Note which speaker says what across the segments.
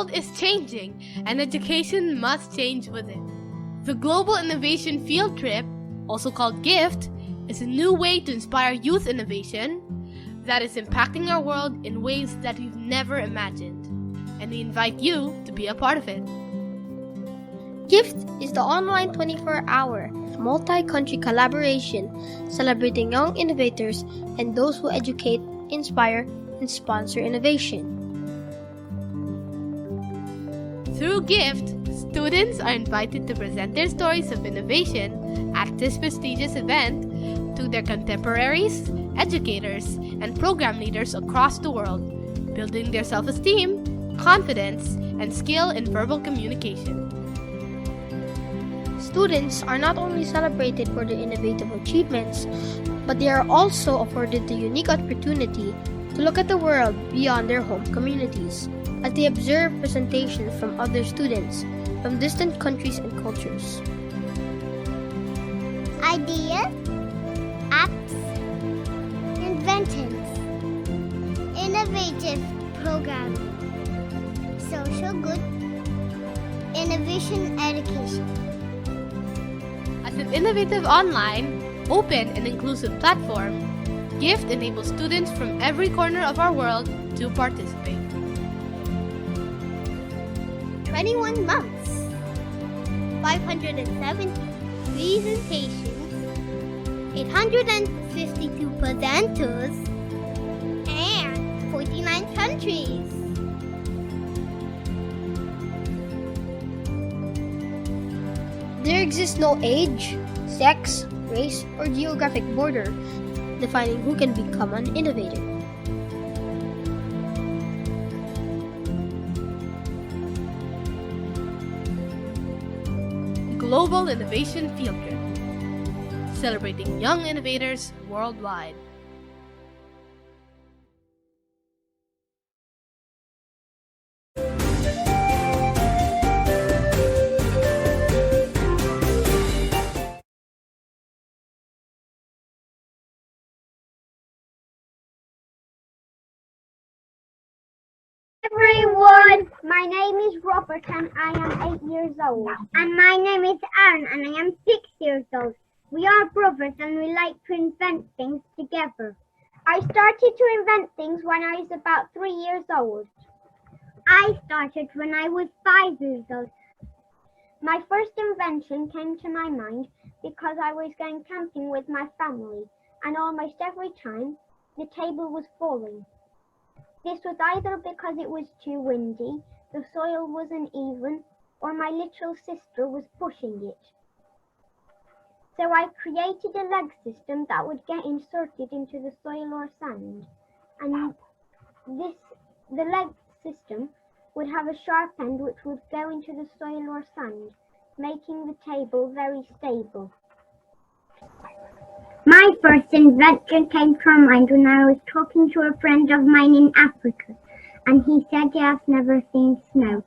Speaker 1: world is changing, and education must change with it. The Global Innovation Field Trip, also called GIFT, is a new way to inspire youth innovation that is impacting our world in ways that we've never imagined. And we invite you to be a part of it.
Speaker 2: GIFT is the online 24-hour multi-country collaboration celebrating young innovators and those who educate, inspire, and sponsor innovation.
Speaker 1: Through GIFT, students are invited to present their stories of innovation at this prestigious event to their contemporaries, educators, and program leaders across the world, building their self-esteem, confidence, and skill in verbal communication.
Speaker 2: Students are not only celebrated for their innovative achievements, but they are also afforded the unique opportunity to look at the world beyond their home communities as they observe presentations from other students from distant countries and cultures.
Speaker 3: Ideas, apps, inventions, innovative programming, social good, innovation education.
Speaker 1: As an innovative online, open, and inclusive platform, GIFT enables students from every corner of our world to participate.
Speaker 3: 21 months, 570 presentations, 852 presenters, and 49 countries.
Speaker 2: There exists no age, sex, race, or geographic border defining who can become an innovator.
Speaker 1: Global Innovation Field Trip, celebrating young innovators worldwide.
Speaker 3: Everyone, my name is Robert and I am 8 years old. And my name is Aaron and I am 6 years old. We are brothers and we like to invent things together. I started to invent things when I was about 3 years old. I started when I was 5 years old. My first invention came to my mind because I was going camping with my family and almost every time the table was falling. This was either because it was too windy, the soil was uneven, or my little sister was pushing it. So I created a leg system that would get inserted into the soil or sand. And the leg system would have a sharp end which would go into the soil or sand, making the table very stable. My first invention came to mind when I was talking to a friend of mine in Africa, and he said he has never seen snow.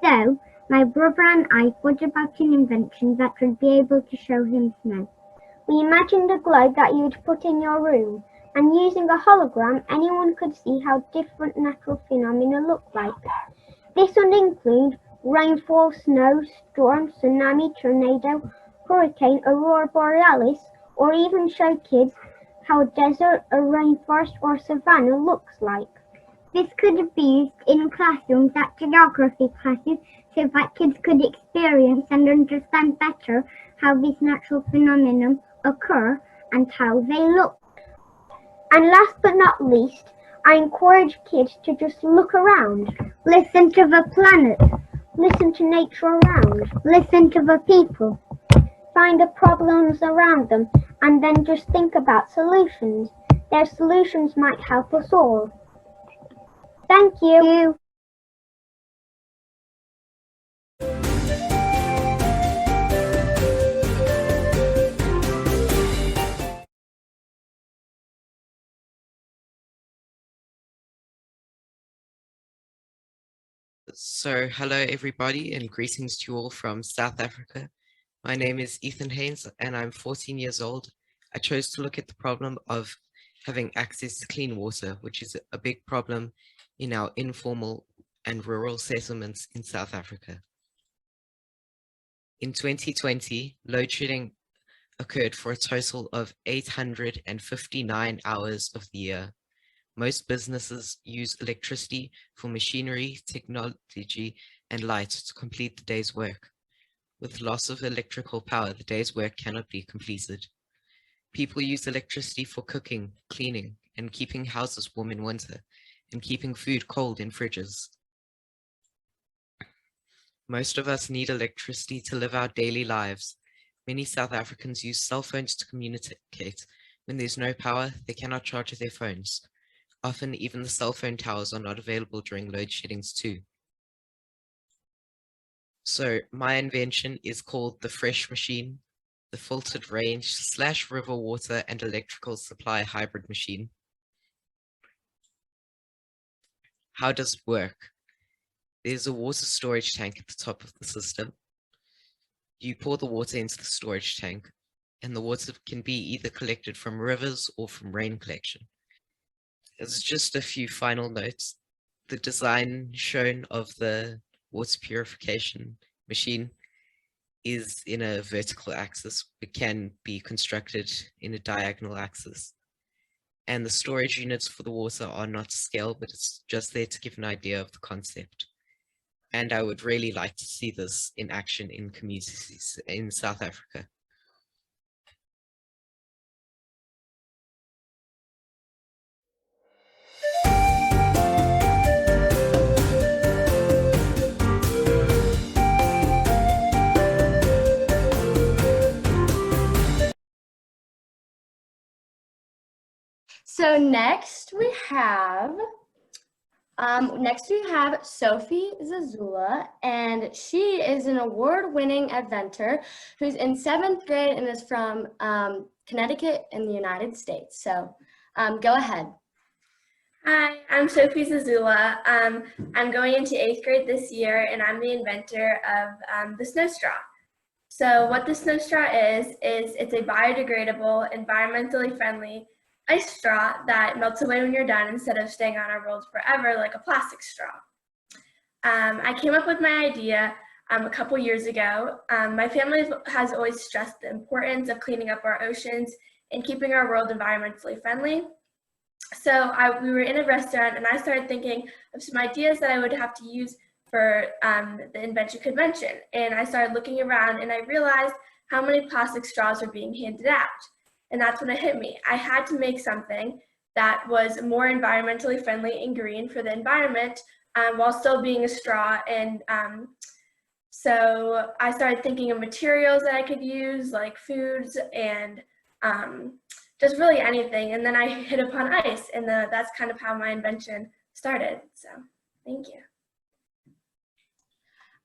Speaker 3: So, my brother and I thought about an invention that would be able to show him snow. We imagined a globe that you would put in your room, and using a hologram, anyone could see how different natural phenomena look like. This would include rainfall, snow, storm, tsunami, tornado, hurricane, aurora borealis, or even show kids how a desert, a rainforest, or savanna looks like. This could be used in classrooms at geography classes so that kids could experience and understand better how these natural phenomena occur and how they look. And last but not least, I encourage kids to just look around, listen to the planet, listen to nature around, listen to the people, find the problems around them, and then just think about solutions. Their solutions might help us all. Thank you.
Speaker 4: So hello everybody and greetings to you all from South Africa. My name is Ethan Haynes and I'm 14 years old. I chose to look at the problem of having access to clean water, which is a big problem in our informal and rural settlements in South Africa. In 2020, load shedding occurred for a total of 859 hours of the year. Most businesses use electricity for machinery, technology, and light to complete the day's work. With loss of electrical power, the day's work cannot be completed. People use electricity for cooking, cleaning, and keeping houses warm in winter, and keeping food cold in fridges. Most of us need electricity to live our daily lives. Many South Africans use cell phones to communicate. When there's no power, they cannot charge their phones. Often, even the cell phone towers are not available during load sheddings too. So my invention is called the Fresh Machine, the filtered range / river water and electrical supply hybrid machine. How does it work? There's a water storage tank at the top of the system. You pour the water into the storage tank, and the water can be either collected from rivers or from rain collection. As just a few final notes, the design shown of the water purification machine is in a vertical axis. It can be constructed in a diagonal axis. And the storage units for the water are not to scale, but it's just there to give an idea of the concept. And I would really like to see this in action in communities in South Africa.
Speaker 5: So next we have Sophie Zazula, and she is an award-winning inventor who's in 7th grade and is from Connecticut in the United States. So go ahead.
Speaker 6: Hi, I'm Sophie Zazula. I'm going into 8th grade this year, and I'm the inventor of the snow straw. So what the snow straw is it's a biodegradable, environmentally friendly ice straw that melts away when you're done instead of staying on our rolls forever like a plastic straw. I came up with my idea a couple years ago. My family has always stressed the importance of cleaning up our oceans and keeping our world environmentally friendly. So we were in a restaurant, and I started thinking of some ideas that I would have to use for the invention convention. And I started looking around, and I realized how many plastic straws were being handed out. And that's when it hit me. I had to make something that was more environmentally friendly and green for the environment while still being a straw. And so I started thinking of materials that I could use, like foods and just really anything. And then I hit upon ice, and that's kind of how my invention started. So thank you.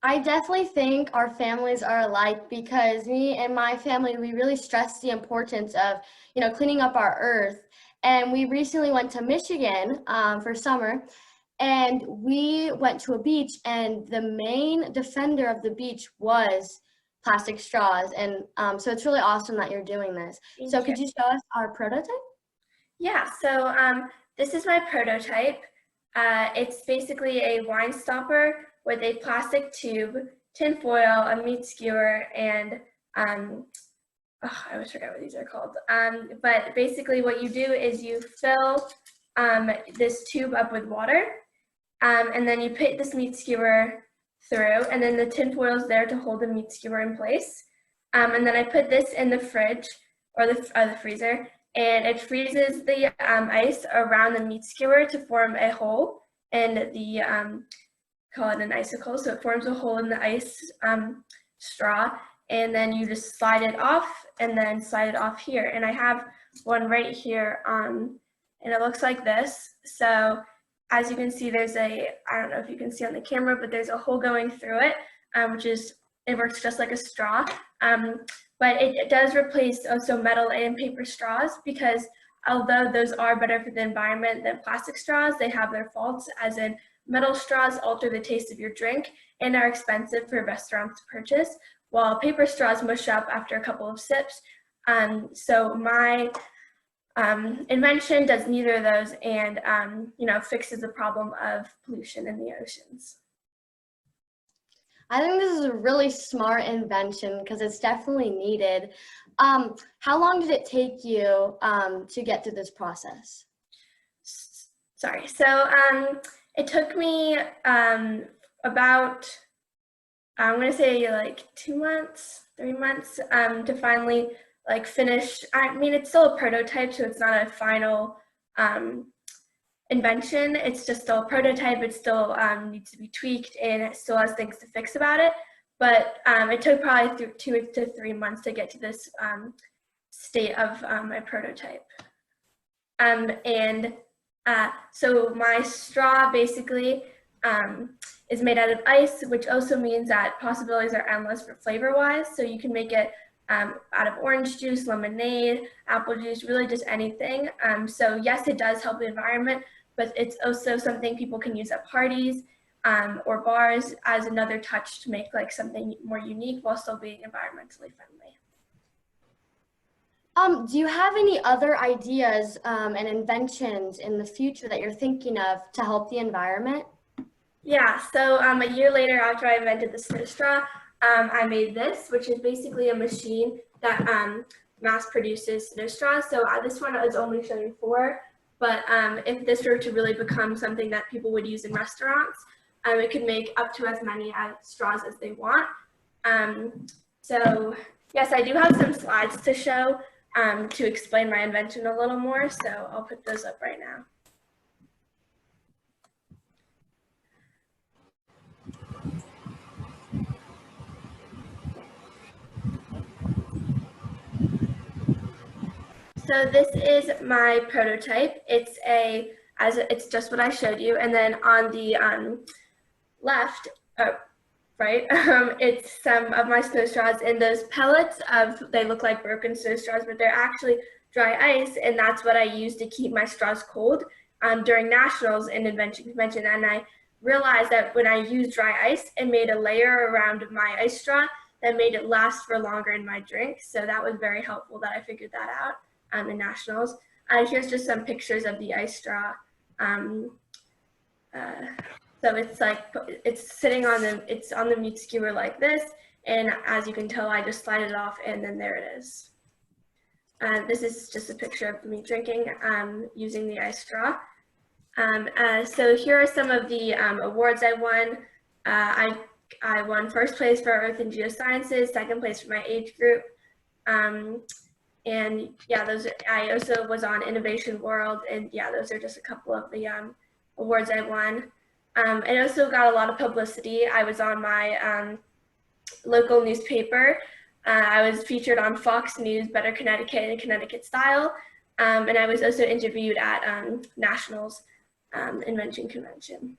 Speaker 5: I definitely think our families are alike, because me and my family, we really stress the importance of, cleaning up our earth. And we recently went to Michigan for summer, and we went to a beach, and the main defender of the beach was plastic straws. And so it's really awesome that you're doing this. So could you show us our prototype?
Speaker 6: Yeah, so this is my prototype. It's basically a wine stopper with a plastic tube, tin foil, a meat skewer, and I always forget what these are called. But basically what you do is you fill this tube up with water, and then you put this meat skewer through, and then the tin foil is there to hold the meat skewer in place. And then I put this in the fridge or the freezer, and it freezes the ice around the meat skewer to form a hole in the call it an icicle. So it forms a hole in the ice straw, and then you just slide it off and then slide it off here. And I have one right here, and it looks like this. So as you can see, there's I don't know if you can see on the camera, but there's a hole going through it, it works just like a straw. But it does replace also metal and paper straws, because although those are better for the environment than plastic straws, they have their faults, as in metal straws alter the taste of your drink and are expensive for restaurants to purchase, while paper straws mush up after a couple of sips. So my invention does neither of those and, you know, fixes the problem of pollution in the oceans.
Speaker 5: I think this is a really smart invention because it's definitely needed. How long did it take you to get through this process?
Speaker 6: Sorry, so it took me about, I'm gonna say like 2 months, 3 months to finally like finish. I mean, it's still a prototype, so it's not a final invention. It's just still a prototype. It still needs to be tweaked and it still has things to fix about it. But it took probably 2 to 3 months to get to this state of my prototype. So my straw basically is made out of ice, which also means that possibilities are endless for flavor-wise. So you can make it out of orange juice, lemonade, apple juice, really just anything. So yes, it does help the environment, but it's also something people can use at parties or bars as another touch to make like something more unique while still being environmentally friendly.
Speaker 5: Do you have any other ideas and inventions in the future that you're thinking of to help the environment?
Speaker 6: Yeah, so a year later after I invented the snow straw, I made this, which is basically a machine that mass produces snow straws. So this one is only showing 4, but if this were to really become something that people would use in restaurants, it could make up to as many straws as they want. So yes, I do have some slides to show to explain my invention a little more, so I'll put those up right now. So this is my prototype. It's just what I showed you, and then on the left, right, it's some of my snow straws, and those pellets they look like broken snow straws, but they're actually dry ice, and that's what I use to keep my straws cold during nationals and invention convention. And I realized that when I used dry ice, it made a layer around my ice straw that made it last for longer in my drink. So that was very helpful that I figured that out in nationals. Here's just some pictures of the ice straw. So it's like, it's sitting on it's on the meat skewer like this. And as you can tell, I just slide it off and then there it is. This is just a picture of me drinking using the ice straw. So here are some of the awards I won. I won first place for Earth and Geosciences, second place for my age group. And yeah, I also was on Innovation World, and yeah, those are just a couple of the awards I won. I also got a lot of publicity. I was on my local newspaper. I was featured on Fox News, Better Connecticut, and Connecticut Style. And I was also interviewed at Nationals Invention Convention.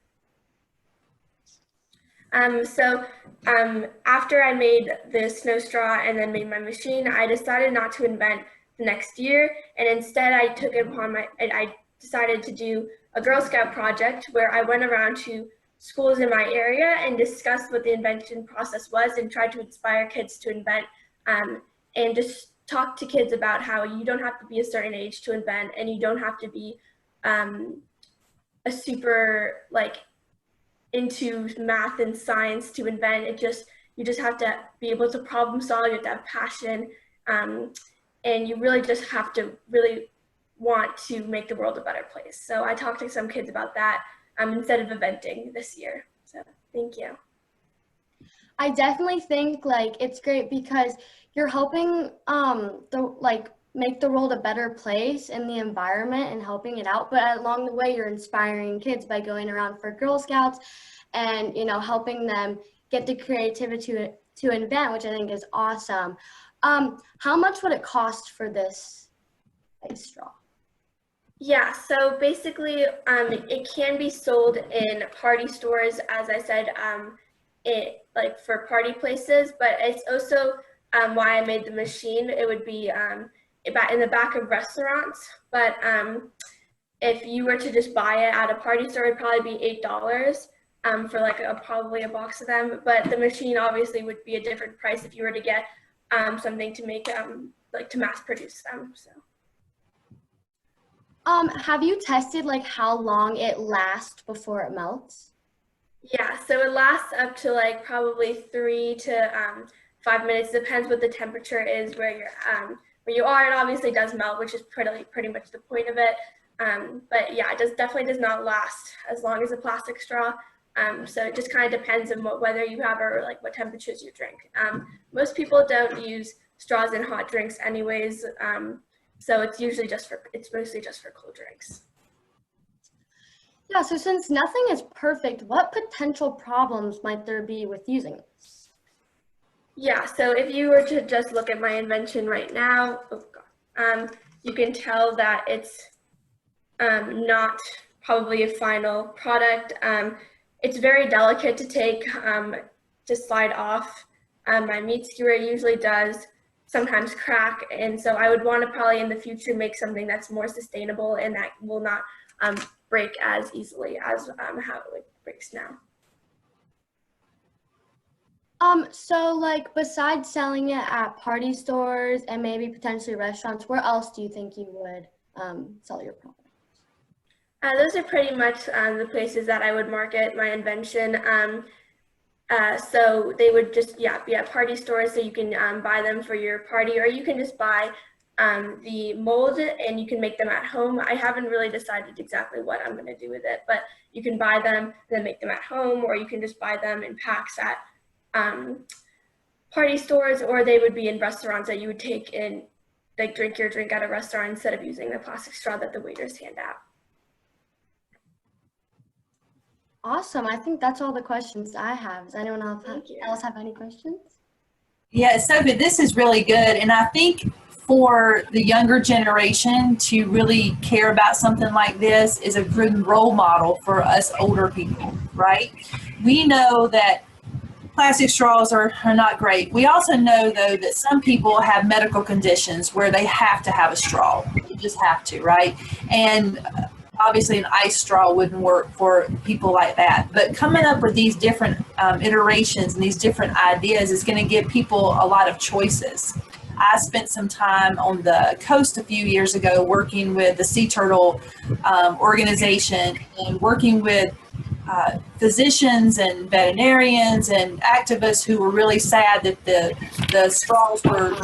Speaker 6: After I made the snow straw and then made my machine, I decided not to invent the next year, and instead I took it upon I decided to do a Girl Scout project where I went around to schools in my area and discussed what the invention process was and tried to inspire kids to invent and just talk to kids about how you don't have to be a certain age to invent, and you don't have to be a super like into math and science to invent. You just have to be able to problem solve, you have to have passion, and you really just have to really want to make the world a better place. So I talked to some kids about that instead of inventing this year. So thank you.
Speaker 5: I definitely think like it's great because you're helping make the world a better place and the environment and helping it out, but along the way you're inspiring kids by going around for Girl Scouts and helping them get the creativity to invent, which I think is awesome. How much would it cost for this ice straw?
Speaker 6: Yeah, so basically it can be sold in party stores, as I said, like for party places, but it's also why I made the machine. It would be in the back of restaurants, but if you were to just buy it at a party store, it'd probably be $8 for like probably a box of them. But the machine obviously would be a different price if you were to get something to make like to mass produce them. So.
Speaker 5: Have you tested like how long it lasts before it melts?
Speaker 6: Yeah, so it lasts up to like probably 3 to 5 minutes. Depends what the temperature is where you are. It obviously does melt, which is pretty much the point of it. But yeah, definitely does not last as long as a plastic straw. So it just kind of depends on whether you have or like what temperatures you drink. Most people don't use straws in hot drinks anyways. So it's mostly just for cold drinks.
Speaker 5: Yeah, so since nothing is perfect, what potential problems might there be with using this?
Speaker 6: Yeah, so if you were to just look at my invention right now, you can tell that it's not probably a final product. It's very delicate to take, to slide off. My meat skewer usually does sometimes crack, and so I would want to probably in the future make something that's more sustainable and that will not break as easily as how it breaks now.
Speaker 5: So like besides selling it at party stores and maybe potentially restaurants, where else do you think you would sell your product?
Speaker 6: Those are pretty much the places that I would market my invention. So they would just, be at party stores, so you can buy them for your party, or you can just buy the mold and you can make them at home. I haven't really decided exactly what I'm going to do with it, but you can buy them and then make them at home, or you can just buy them in packs at party stores, or they would be in restaurants that you would take in, like drink your drink at a restaurant instead of using the plastic straw that the waiters hand out.
Speaker 5: Awesome. I think that's all the questions I have. Does anyone else have any questions?
Speaker 7: Yeah, Sophie, this is really good. And I think for the younger generation to really care about something like this is a good role model for us older people, right? We know that plastic straws are not great. We also know, though, that some people have medical conditions where they have to have a straw. You just have to, right? And obviously an ice straw wouldn't work for people like that. But coming up with these different iterations and these different ideas is going to give people a lot of choices. I spent some time on the coast a few years ago working with the Sea Turtle organization and working with physicians and veterinarians and activists who were really sad that the straws were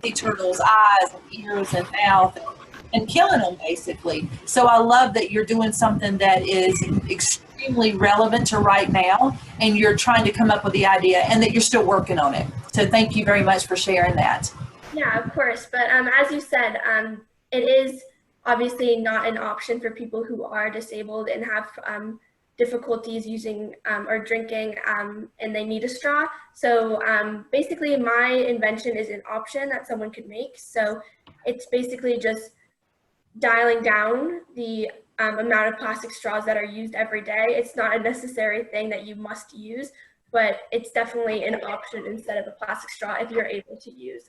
Speaker 7: sea turtles' eyes and ears and mouth and killing them, basically. So I love that you're doing something that is extremely relevant to right now, and you're trying to come up with the idea, and that you're still working on it. So thank you very much for sharing that.
Speaker 6: Yeah, of course. But as you said, it is obviously not an option for people who are disabled and have difficulties using or drinking, and they need a straw. So basically my invention is an option that someone could make. So it's basically just dialing down the amount of plastic straws that are used every day. It's not a necessary thing that you must use, but it's definitely an option instead of a plastic straw if you're able to use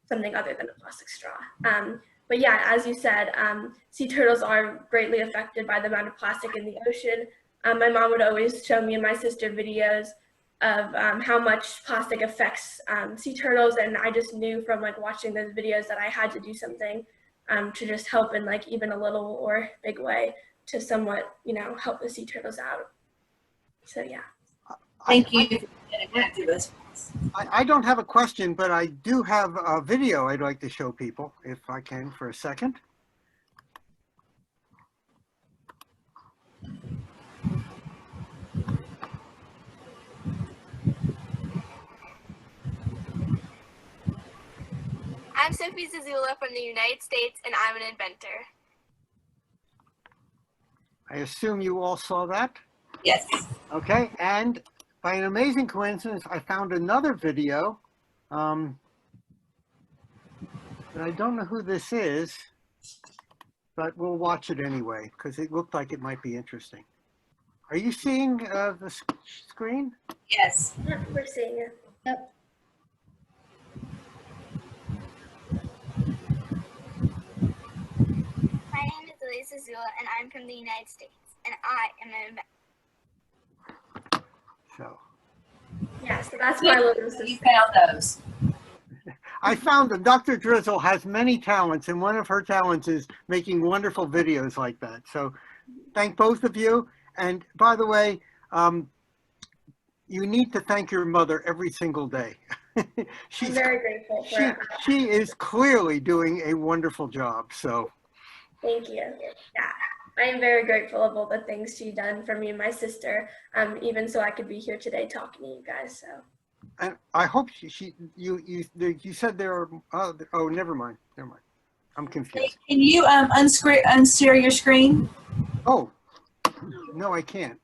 Speaker 6: something other than a plastic straw. But yeah, as you said, sea turtles are greatly affected by the amount of plastic in the ocean. My mom would always show me and my sister videos of how much plastic affects sea turtles, and I just knew from like watching those videos that I had to do something to just help in like even a little or big way to somewhat, help the sea turtles out. So yeah.
Speaker 7: Thank you for getting back to this.
Speaker 8: I don't have a question, but I do have a video I'd like to show people, if I can, for a second.
Speaker 9: I'm Sophie Zazula from the United States, and I'm an inventor.
Speaker 8: I assume you all saw that?
Speaker 7: Yes.
Speaker 8: Okay, and by an amazing coincidence, I found another video. But I don't know who this is, but we'll watch it anyway, because it looked like it might be interesting. Are you seeing the screen?
Speaker 7: Yes.
Speaker 6: Yeah, we're seeing it.
Speaker 5: Yep.
Speaker 9: My name is Elisa Zazula, and I'm from the United States, and I am an inventor.
Speaker 8: So
Speaker 6: Yeah, so that's my little sister.
Speaker 7: You found those.
Speaker 8: I found that Dr. Drizzle has many talents, and one of her talents is making wonderful videos like that. So thank both of you. And by the way, you need to thank your mother every single day.
Speaker 6: I'm very grateful for it.
Speaker 8: She is clearly doing a wonderful job. So
Speaker 6: Thank you. Yeah, I am very grateful of all the things she done for me and my sister, even so I could be here today talking to you guys. So.
Speaker 8: and I hope you said there are, oh, never mind. I'm confused.
Speaker 7: Can you unshare your screen?
Speaker 8: Oh, no, I can't.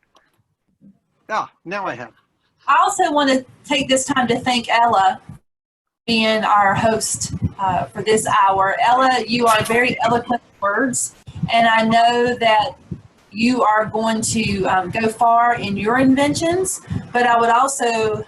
Speaker 8: Ah, now I have.
Speaker 7: I also want to take this time to thank Ella being our host for this hour. Ella, you are very eloquent in words, and I know that you are going to go far in your inventions, but I would also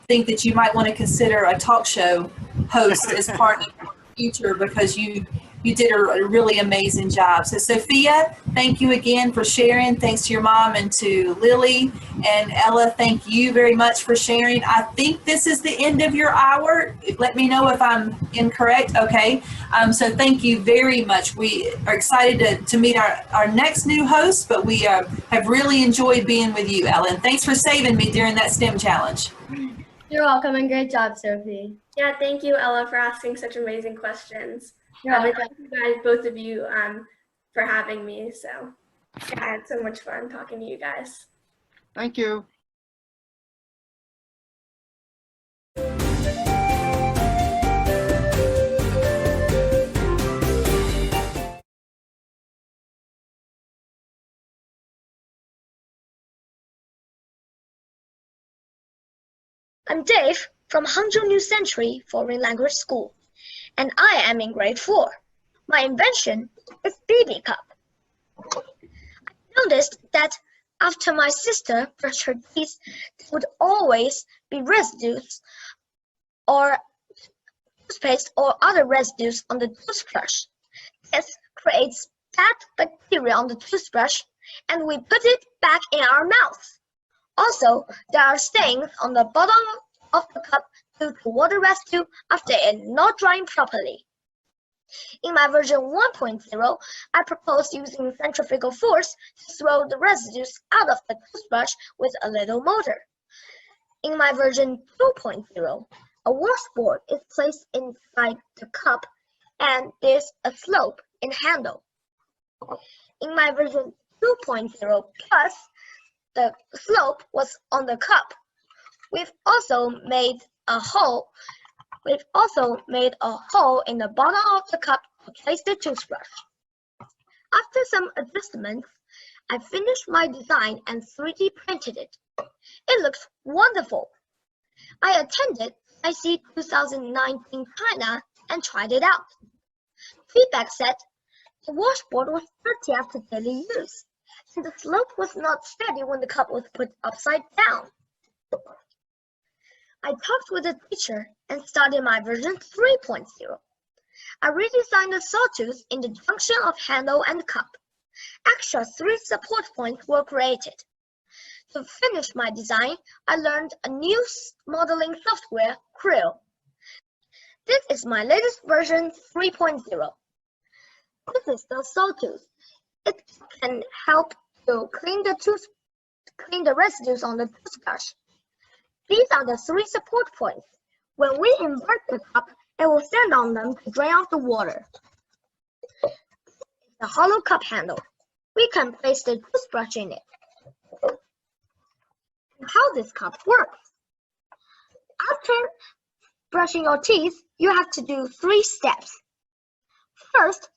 Speaker 7: think that you might want to consider a talk show host as part of your future, because you did a really amazing job. So Sophia, thank you again for sharing. Thanks to your mom and to Lily. And Ella, thank you very much for sharing. I think this is the end of your hour. Let me know if I'm incorrect. Okay. So thank you very much. We are excited to meet our next new host, but we have really enjoyed being with you, Ella. And thanks for saving me during that STEM challenge.
Speaker 5: You're welcome, and great job, Sophie.
Speaker 6: Yeah, thank you, Ella, for asking such amazing questions.
Speaker 5: You're
Speaker 6: And
Speaker 5: welcome.
Speaker 6: thank you guys, both of you, for having me. So yeah, I had so much fun talking to you guys.
Speaker 8: Thank you.
Speaker 10: I'm Dave from Hangzhou New Century Foreign Language School, and I am in grade 4. My invention is BB Cup. I noticed that after my sister brushed her teeth, there would always be residues or toothpaste or other residues on the toothbrush. This creates bad bacteria on the toothbrush, and we put it back in our mouth. Also, there are stains on the bottom of the cup due to water residue after it not drying properly. In my version 1.0, I propose using centrifugal force to throw the residues out of the toothbrush with a little motor. In my version 2.0, a washboard is placed inside the cup and there's a slope in handle. In my version 2.0 plus, the slope was on the cup. We've also made a hole in the bottom of the cup to place the toothbrush. After some adjustments, I finished my design and 3D printed it. It looks wonderful. I attended IC 2019 China and tried it out. Feedback said the washboard was dirty after daily use, and the slope was not steady when the cup was put upside down. I talked with the teacher and started my version 3.0. I redesigned the sawtooth in the junction of handle and cup. Extra 3 support points were created. To finish my design, I learned a new modeling software, Creo. This is my latest version 3.0. This is the sawtooth. It can help to clean the residues on the toothbrush. These are the 3 support points. When we invert the cup, it will stand on them to drain off the water. The hollow cup handle. We can place the toothbrush in it. How this cup works. After brushing your teeth, you have to do 3 steps. First,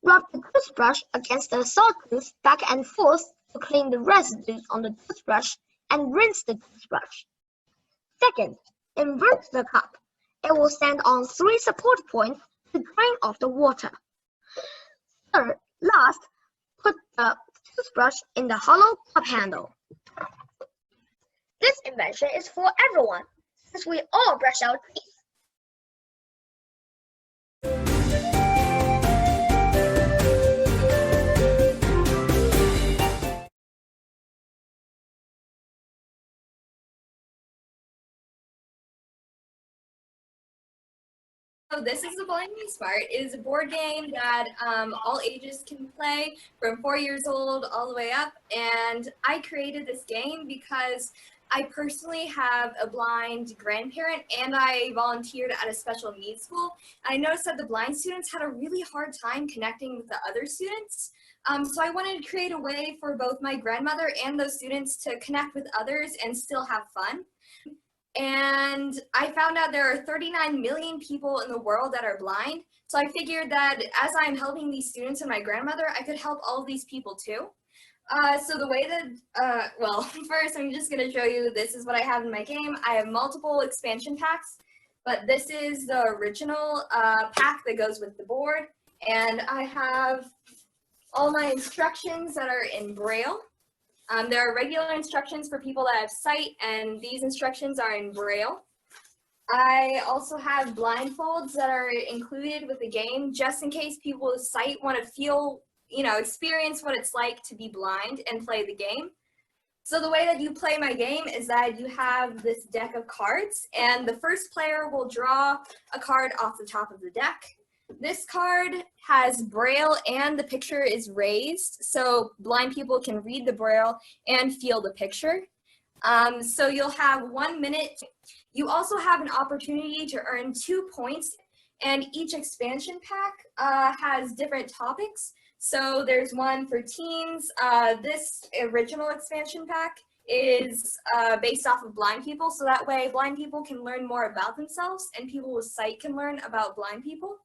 Speaker 10: rub the toothbrush against the sawtooth back and forth to clean the residues on the toothbrush and rinse the toothbrush. Second, invert the cup. It will stand on 3 support points to drain off the water. Third, last, put the toothbrush in the hollow cup handle. This invention is for everyone, since we all brush our teeth.
Speaker 11: So this is the Blind Me Smart. It is a board game that all ages can play, from 4 years old all the way up. And I created this game because I personally have a blind grandparent and I volunteered at a special needs school. And I noticed that the blind students had a really hard time connecting with the other students. So I wanted to create a way for both my grandmother and those students to connect with others and still have fun. And I found out there are 39 million people in the world that are blind. So I figured that as I'm helping these students and my grandmother, I could help all of these people too. So the way that, well, first I'm just gonna show you, this is what I have in my game. I have multiple expansion packs, but this is the original pack that goes with the board. And I have all my instructions that are in Braille. There are regular instructions for people that have sight, and these instructions are in Braille. I also have blindfolds that are included with the game, just in case people with sight want to feel, experience what it's like to be blind and play the game. So the way that you play my game is that you have this deck of cards, and the first player will draw a card off the top of the deck. This card has Braille and the picture is raised, so blind people can read the Braille and feel the picture. So you'll have 1 minute. You also have an opportunity to earn 2 points, and each expansion pack has different topics. So there's one for teens. This original expansion pack is based off of blind people, so that way blind people can learn more about themselves and people with sight can learn about blind people.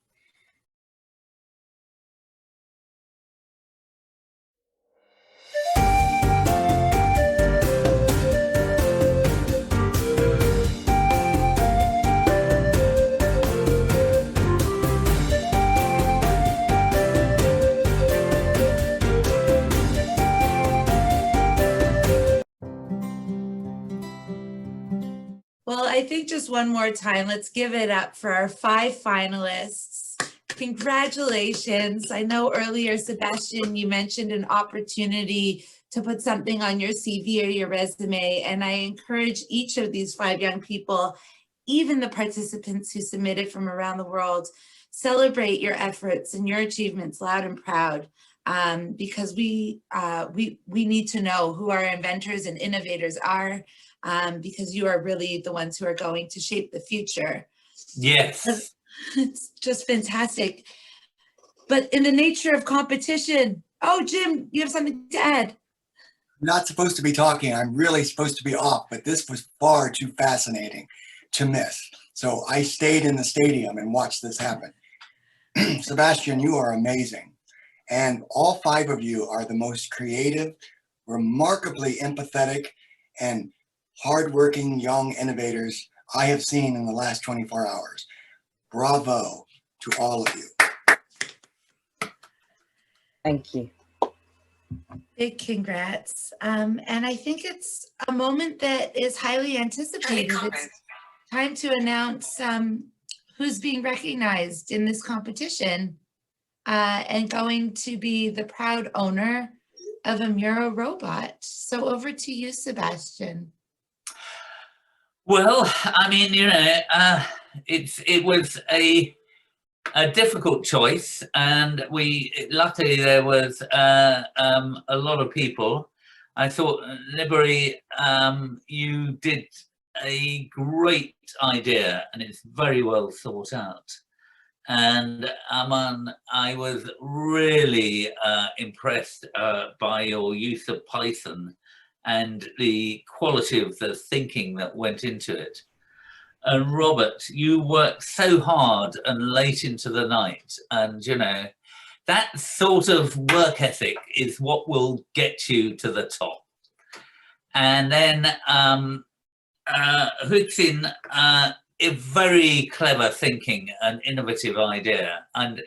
Speaker 12: Well, I think just one more time, let's give it up for our 5 finalists. Congratulations. I know earlier, Sebastian, you mentioned an opportunity to put something on your CV or your resume, and I encourage each of these 5 young people, even the participants who submitted from around the world, celebrate your efforts and your achievements loud and proud, because we need to know who our inventors and innovators are, because you are really the ones who are going to shape the future.
Speaker 13: Yes.
Speaker 12: It's just fantastic. But in the nature of competition, oh, Jim, you have something to add.
Speaker 14: I'm not supposed to be talking. I'm really supposed to be off, but this was far too fascinating to miss. So I stayed in the stadium and watched this happen. Sebastian, you are amazing. And all 5 of you are the most creative, remarkably empathetic, and hardworking young innovators I have seen in the last 24 hours. Bravo to all of you.
Speaker 15: Thank you.
Speaker 12: Big congrats. And I think it's a moment that is highly anticipated. It's time to announce who's being recognized in this competition and going to be the proud owner of a Miro robot. So over to you, Sebastian.
Speaker 13: Well, I mean, it was a difficult choice, and luckily there was a lot of people. I thought, Liberi, you did a great idea, and it's very well thought out. And Aman, I was really impressed by your use of Python and the quality of the thinking that went into it. And Robert, you worked so hard and late into the night, and that sort of work ethic is what will get you to the top. And then Huixin, a very clever thinking and innovative idea. And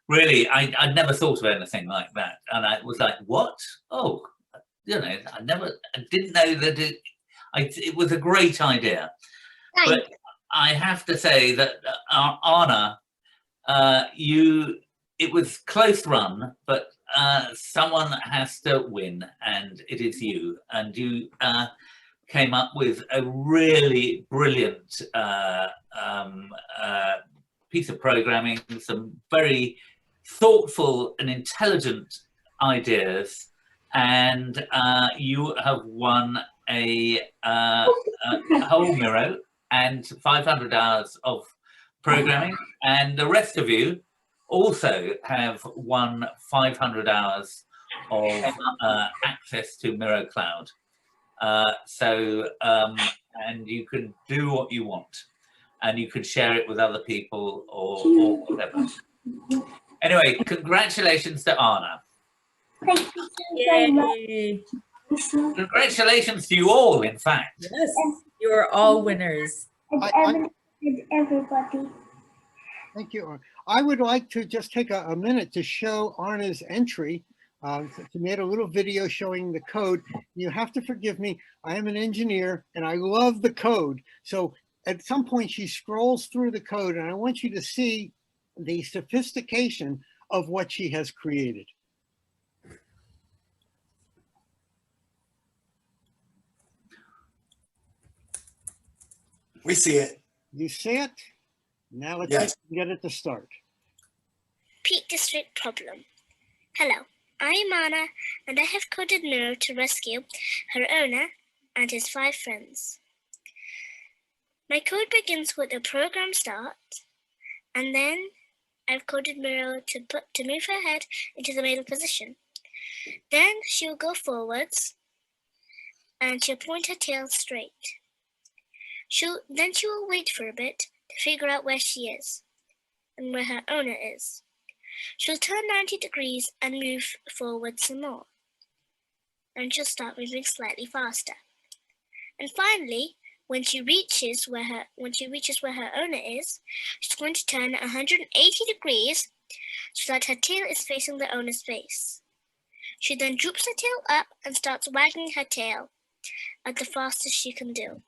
Speaker 13: really, I'd never thought of anything like that. And I was like, what? Oh, I didn't know that it was a great idea.
Speaker 10: Thanks.
Speaker 13: But I have to say that Anna, it was close run, but someone has to win, and it is you. And you came up with a really brilliant piece of programming, some very thoughtful and intelligent ideas, and you have won a whole Miro and 500 hours of programming, and the rest of you also have won 500 hours of access to Miro Cloud. And you can do what you want, and you can share it with other people or whatever. Anyway, congratulations to Anna.
Speaker 3: Thank you so much.
Speaker 13: Congratulations to you all, in fact.
Speaker 12: Yes, you're all winners.
Speaker 3: Everybody.
Speaker 8: Thank you. I would like to just take a minute to show Arna's entry. She made a little video showing the code. You have to forgive me. I am an engineer and I love the code. So at some point she scrolls through the code, and I want you to see the sophistication of what she has created.
Speaker 14: We see it.
Speaker 8: You see it? Now let's get it to start.
Speaker 9: Peak District problem. Hello, I am Anna, and I have coded Miro to rescue her owner and his 5 friends. My code begins with a program start, and then I've coded Miro to move her head into the middle position. Then she'll go forwards, and she'll point her tail straight. Then she will wait for a bit to figure out where she is and where her owner is. She'll turn 90 degrees and move forward some more. And she'll start moving slightly faster. And finally, when she reaches where her owner is, she's going to turn 180 degrees so that her tail is facing the owner's face. She then droops her tail up and starts wagging her tail at the fastest she can do.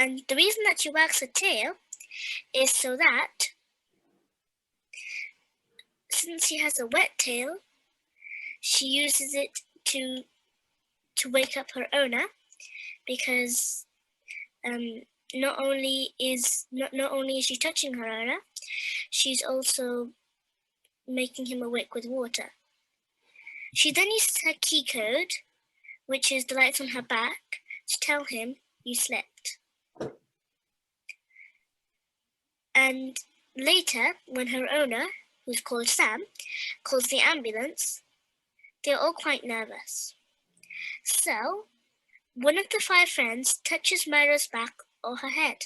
Speaker 9: And the reason that she wags her tail is so that, since she has a wet tail, she uses it to wake up her owner, because not only is she touching her owner, she's also making him awake with water. She then uses her key code, which is the lights on her back, to tell him you slept. And later, when her owner, who's called Sam, calls the ambulance, they're all quite nervous. So, one of the 5 friends touches Miro's back or her head.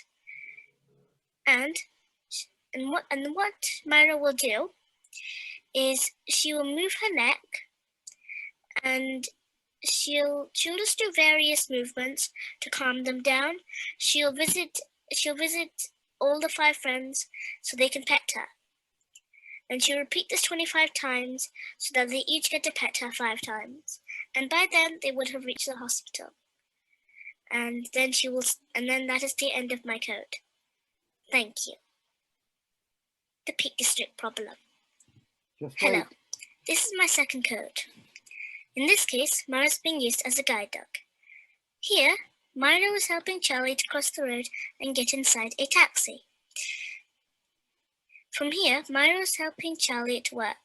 Speaker 9: And what Miro will do is she will move her neck, and she'll just do various movements to calm them down. She'll visit all the 5 friends so they can pet her. And she'll repeat this 25 times so that they each get to pet her 5 times. And by then they would have reached the hospital. And then that is the end of my code. Thank you. The Peak District problem. Hello, this is my second code. In this case, Miro is being used as a guide dog. Here, Miro is helping Charlie to cross the road and get inside a taxi. From here, Miro is helping Charlie at work.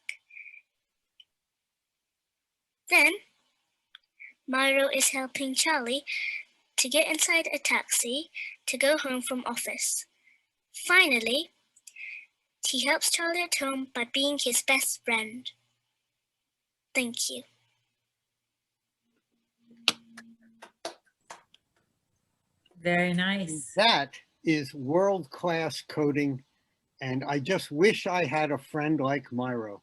Speaker 9: Then, Miro is helping Charlie to get inside a taxi to go home from office. Finally, he helps Charlie at home by being his best friend. Thank you.
Speaker 12: Very nice.
Speaker 8: That is world-class coding, and I just wish I had a friend like Miro.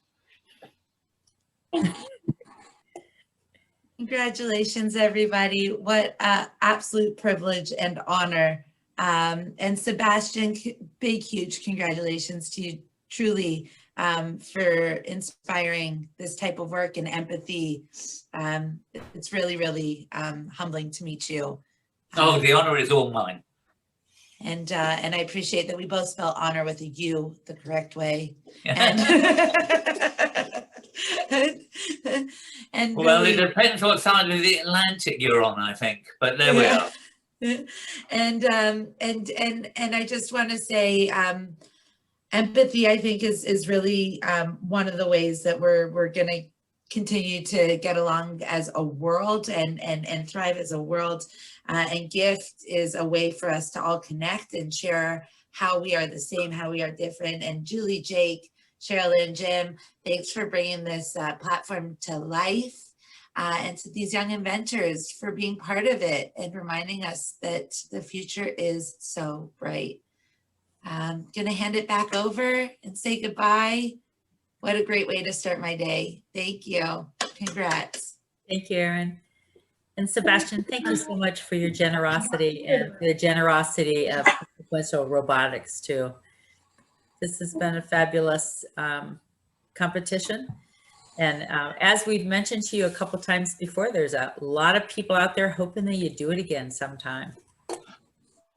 Speaker 12: Congratulations, everybody. What an absolute privilege and honor. And Sebastian, big, huge congratulations to you, truly, for inspiring this type of work and empathy. It's really, really humbling to meet you.
Speaker 13: Oh, the honor is all mine.
Speaker 12: And I appreciate that we both spell honor with a U the correct way.
Speaker 13: Yeah.
Speaker 12: And
Speaker 13: Well,
Speaker 12: really,
Speaker 13: it depends what side of the Atlantic you're on, I think. But there we are.
Speaker 12: and I just want to say, empathy, I think, is really one of the ways that we're going to continue to get along as a world and thrive as a world. And GIFT is a way for us to all connect and share how we are the same, how we are different. And Julie, Jake, Sherilyn, Jim, thanks for bringing this platform to life. And to these young inventors for being part of it and reminding us that the future is so bright. I'm gonna hand it back over and say goodbye. What a great way to start my day. Thank you. Congrats.
Speaker 16: Thank you, Erin. And Sebastian, thank you so much for your generosity and the generosity of sequential robotics too. This has been a fabulous competition. And as we've mentioned to you a couple times before, there's a lot of people out there hoping that you do it again sometime.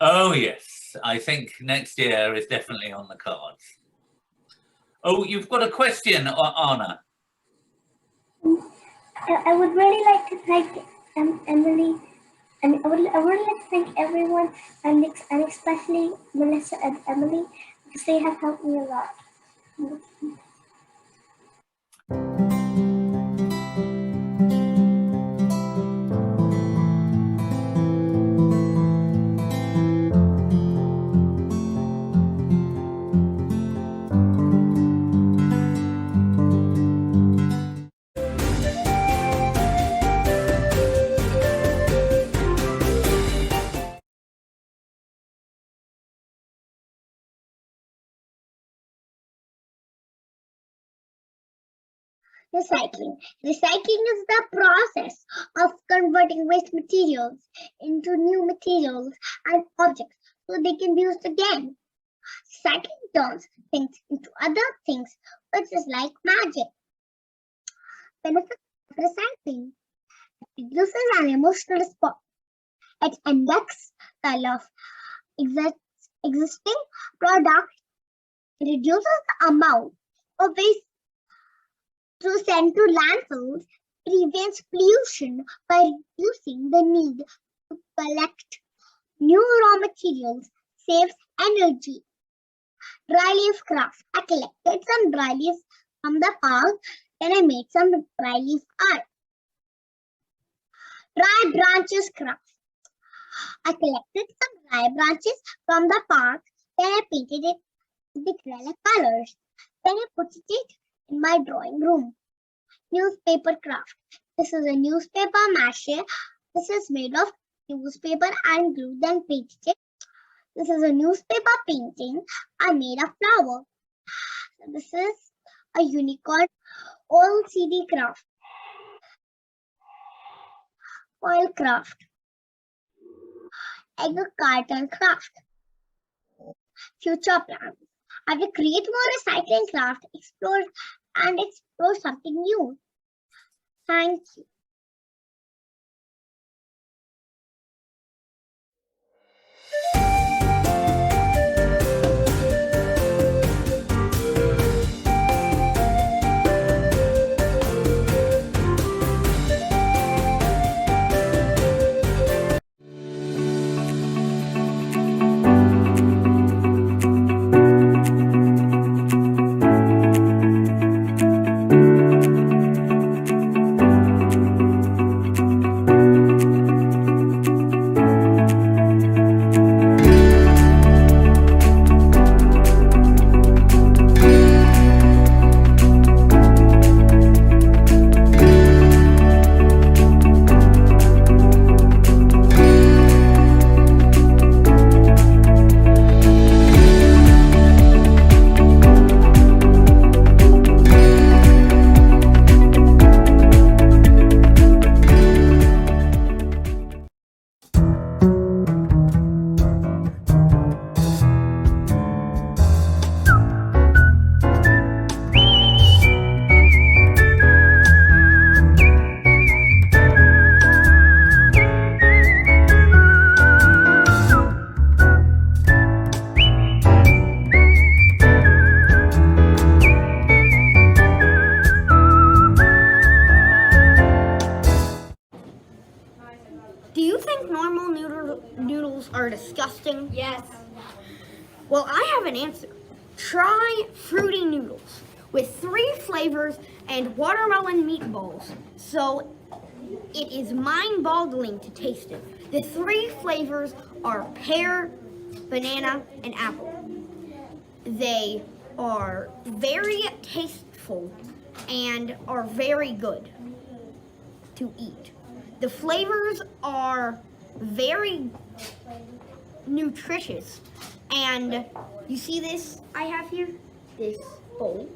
Speaker 13: Oh, yes. I think next year is definitely on the cards. Oh, you've got a question, Anna.
Speaker 3: I would really like to thank Emily, and I would really like to thank everyone, and especially Melissa and Emily, because they have helped me a lot. Recycling. Recycling is the process of converting waste materials into new materials and objects so they can be used again. Recycling turns things into other things, which is like magic. Benefits of recycling. It reduces an emotional response. It index the of existing products. It reduces the amount of waste to send to landfills, prevents pollution by reducing the need to collect new raw materials, saves energy. Dry leaf craft. I collected some dry leaves from the park and I made some dry leaf art. Dry branches craft. I collected some dry branches from the park, then I painted it with acrylic colors. Then I put it in my drawing room. Newspaper craft. This is a newspaper mache. This is made of newspaper and glued and painted. This is a newspaper painting I made of flower. This is a unicorn. LCD craft. Foil craft. Egg carton craft. Future plans. I will create more recycling craft, explore something new. Thank you.
Speaker 17: noodles are disgusting?
Speaker 11: Yes.
Speaker 17: Well, I have an answer. Try fruity noodles with 3 flavors and watermelon meatballs. So it is mind-boggling to taste it. The 3 flavors are pear, banana, and apple. They are very tasteful and are very good to eat. The flavors are very nutritious. And you see this I have here? This bowl.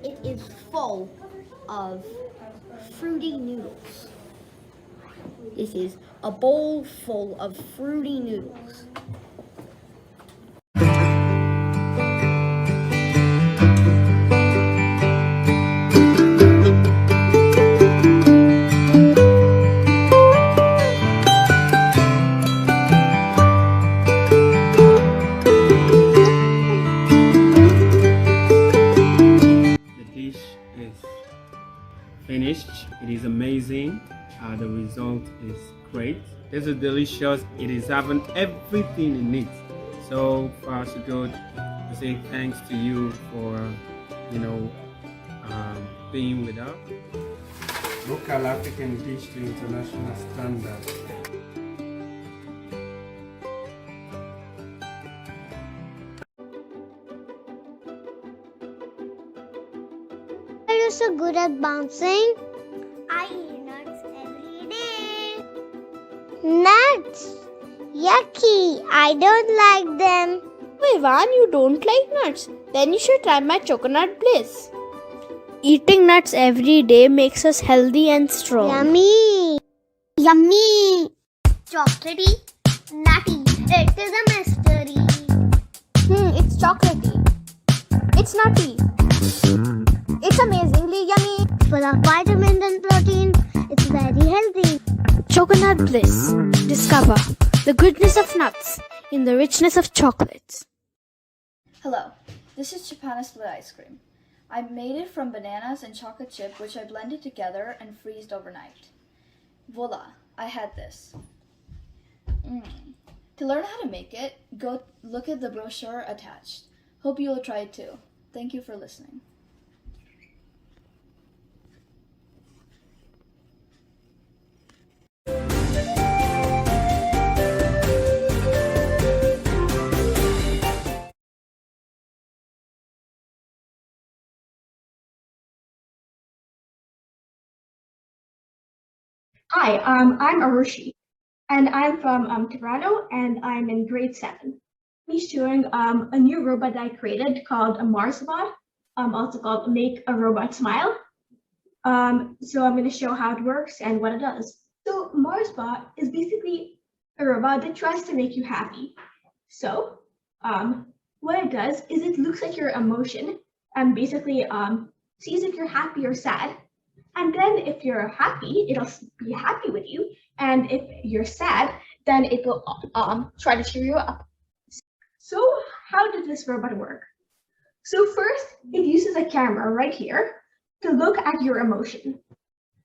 Speaker 17: It is full of fruity noodles. This is a bowl full of fruity noodles.
Speaker 18: Finished. It is amazing. The result is great. This is delicious. It is having everything in it. So far so good. I say thanks to you for being with us. Local African dish to international standards.
Speaker 19: Are you so good at bouncing? I eat nuts every day. Nuts? Yucky! I don't like them.
Speaker 2: Ivan, you don't like nuts? Then you should try my Coconut Bliss. Eating nuts every day makes us healthy and strong.
Speaker 19: Yummy! Yummy! Chocolatey, nutty. It is a mystery.
Speaker 2: It's chocolatey. It's nutty. It's amazingly yummy.
Speaker 19: Full of vitamins and protein. It's very healthy.
Speaker 2: Coconut Bliss. Discover the goodness of nuts in the richness of chocolates.
Speaker 20: Hello, this is Chapana Split Ice Cream. I made it from bananas and chocolate chip, which I blended together and freezed overnight. Voila, I had this. To learn how to make it, go look at the brochure attached. Hope you'll try it too. Thank you for listening.
Speaker 21: Hi, I'm Arushi, and I'm from Toronto, and I'm in grade 7. I'm showing a new robot that I created called a MarsBot, also called Make a Robot Smile. So I'm going to show how it works and what it does. So MarsBot is basically a robot that tries to make you happy. So what it does is it looks at your emotion and basically sees if you're happy or sad. And then if you're happy, it'll be happy with you. And if you're sad, then it will try to cheer you up. So how does this robot work? So first, it uses a camera right here to look at your emotion.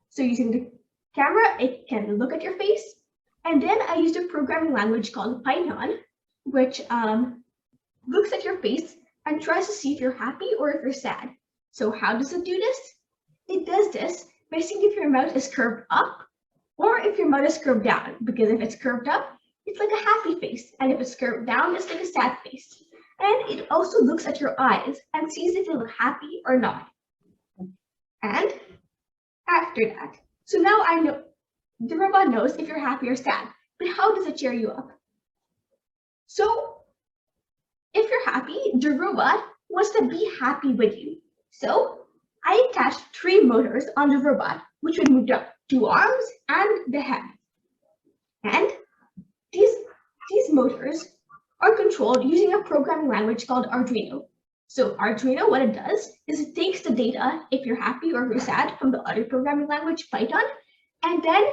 Speaker 21: So using the camera, it can look at your face. And then I used a programming language called Python, which looks at your face and tries to see if you're happy or if you're sad. So how does it do this? It does this by seeing if your mouth is curved up or if your mouth is curved down, because if it's curved up, it's like a happy face, and if it's curved down, it's like a sad face. And it also looks at your eyes and sees if you look happy or not. And after that, so now I know, the robot knows if you're happy or sad, but how does it cheer you up? So if you're happy, the robot wants to be happy with you. So I attached 3 motors on the robot, which would move the 2 arms and the head. And these motors are controlled using a programming language called Arduino. So Arduino, what it does is it takes the data, if you're happy or if you're sad, from the other programming language, Python, and then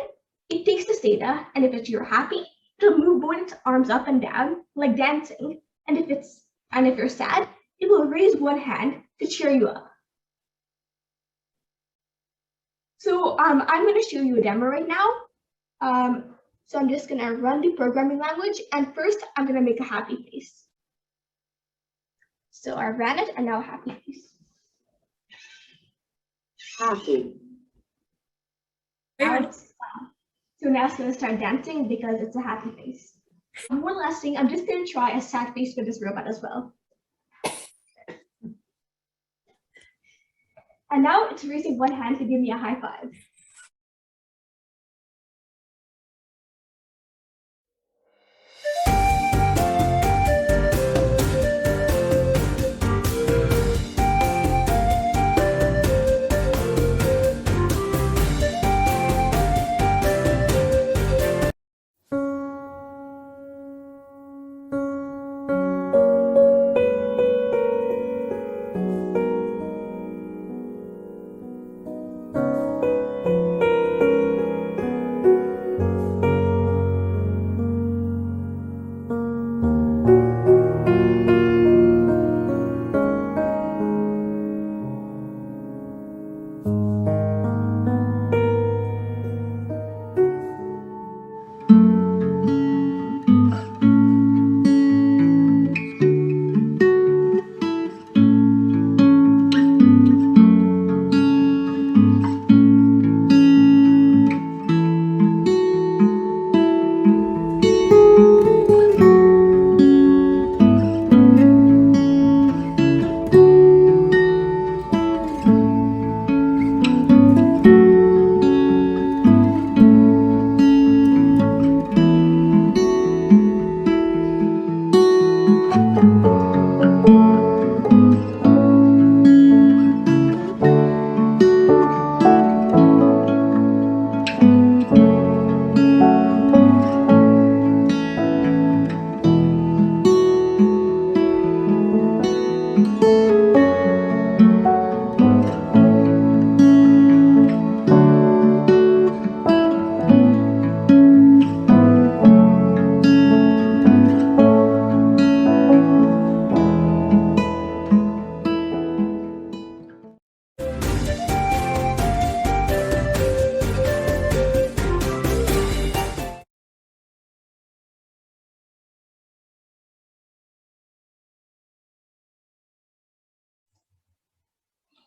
Speaker 21: it takes this data, and if you're happy, it'll move both its arms up and down like dancing. And if you're sad, it will raise one hand to cheer you up. So I'm going to show you a demo right now. So I'm just gonna run the programming language, and first I'm gonna make a happy face. So I ran it, and now happy face. Happy. So now it's gonna start dancing because it's a happy face. One more last thing, I'm just gonna try a sad face for this robot as well. And now it's raising one hand to give me a high five.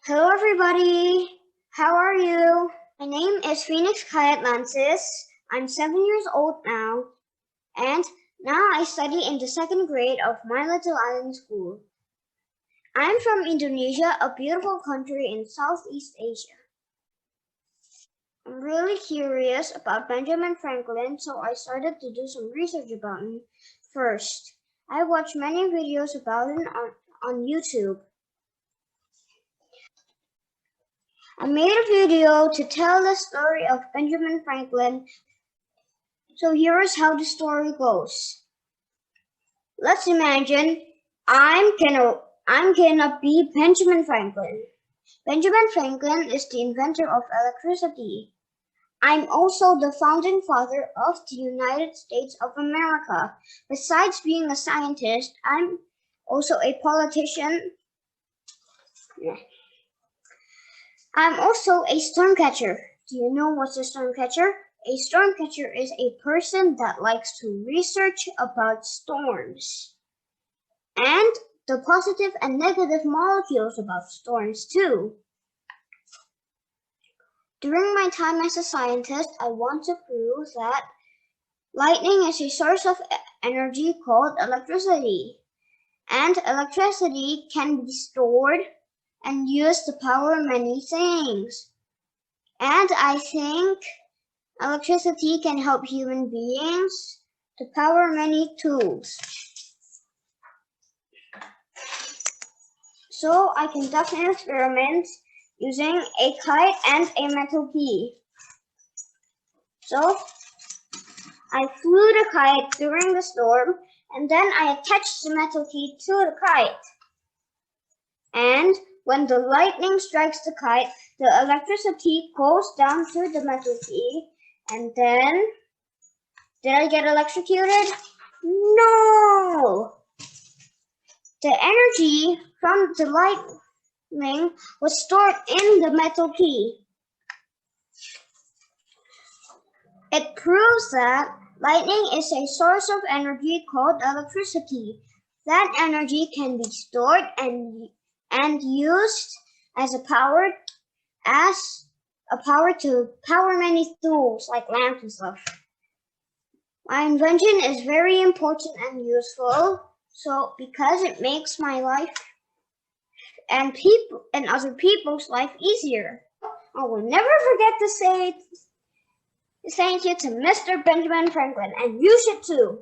Speaker 1: Hello everybody, how are you? My name is Phoenix Kai Atlantis. I'm 7 years old now, and now I study in the 2nd grade of My Little Island School. I'm from Indonesia, a beautiful country in Southeast Asia. I'm really curious about Benjamin Franklin, so I started to do some research about him first. I watched many videos about him on YouTube. I made a video to tell the story of Benjamin Franklin. So here is how the story goes. Let's imagine I'm gonna be Benjamin Franklin. Benjamin Franklin is the inventor of electricity. I'm also the founding father of the United States of America. Besides being a scientist, I'm also a politician. I'm also a storm catcher. Do you know what's a storm catcher? A storm catcher is a person that likes to research about storms and the positive and negative molecules about storms too. During my time as a scientist, I want to prove that lightning is a source of energy called electricity, and electricity can be stored and used to power many things. And I think electricity can help human beings to power many tools. So I conduct an experiment using a kite and a metal key. So I flew the kite during the storm, and then I attached the metal key to the kite. And when the lightning strikes the kite, the electricity goes down to the metal key, and then, did I get electrocuted? No! The energy from the lightning was stored in the metal key. It proves that Lightning is a source of energy called electricity. That energy can be stored and used as a power to power many tools like lamps and stuff. My invention is very important and useful, so because it makes my life and other people's life easier. I will never forget to say thank you to Mr. Benjamin Franklin, and you should too.